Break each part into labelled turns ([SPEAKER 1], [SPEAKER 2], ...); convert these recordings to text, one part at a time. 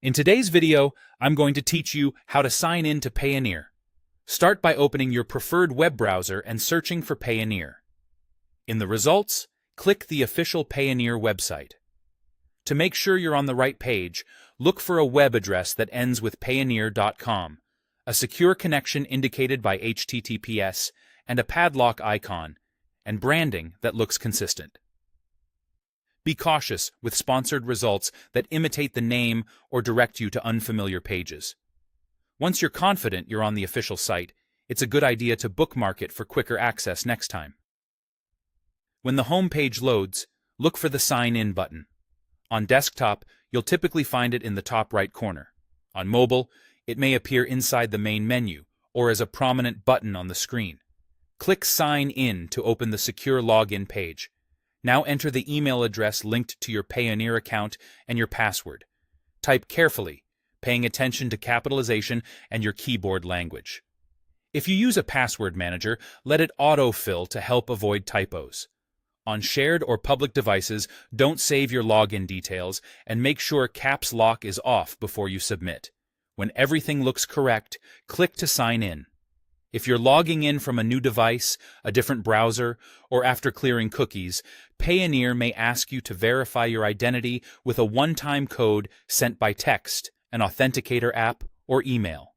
[SPEAKER 1] In today's video, I'm going to teach you how to sign in to Payoneer. Start by opening your preferred web browser and searching for Payoneer. In the results, click the official Payoneer website. To make sure you're on the right page, look for a web address that ends with payoneer.com, a secure connection indicated by HTTPS, and a padlock icon, and branding that looks consistent. Be cautious with sponsored results that imitate the name or direct you to unfamiliar pages. Once you're confident you're on the official site, it's a good idea to bookmark it for quicker access next time. When the home page loads, look for the Sign In button. On desktop, you'll typically find it in the top right corner. On mobile, it may appear inside the main menu or as a prominent button on the screen. Click Sign In to open the secure login page. Now enter the email address linked to your Payoneer account and your password. Type carefully, paying attention to capitalization and your keyboard language. If you use a password manager, let it autofill to help avoid typos. On shared or public devices, don't save your login details and make sure caps lock is off before you submit. When everything looks correct, click to sign in. If you're logging in from a new device, a different browser, or after clearing cookies, Payoneer may ask you to verify your identity with a one-time code sent by text, an authenticator app, or email.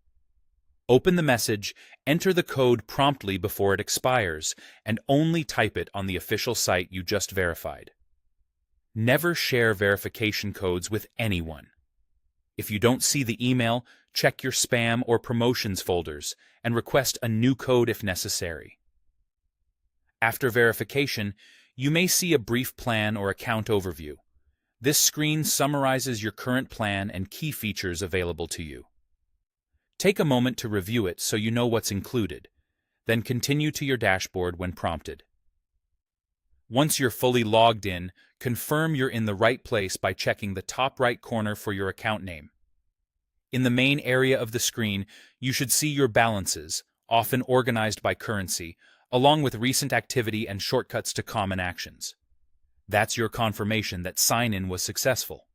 [SPEAKER 1] Open the message, enter the code promptly before it expires, and only type it on the official site you just verified. Never share verification codes with anyone. If you don't see the email, check your spam or promotions folders and request a new code if necessary. After verification, you may see a brief plan or account overview. This screen summarizes your current plan and key features available to you. Take a moment to review it so you know what's included, then continue to your dashboard when prompted. Once you're fully logged in, confirm you're in the right place by checking the top right corner for your account name. In the main area of the screen, you should see your balances, often organized by currency, along with recent activity and shortcuts to common actions. That's your confirmation that sign-in was successful.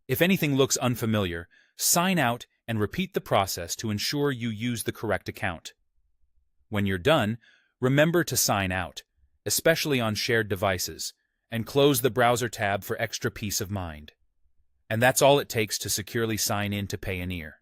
[SPEAKER 1] If anything looks unfamiliar, sign out and repeat the process to ensure you use the correct account. When you're done, remember to sign out, especially on shared devices, and close the browser tab for extra peace of mind. And that's all it takes to securely sign in to Payoneer.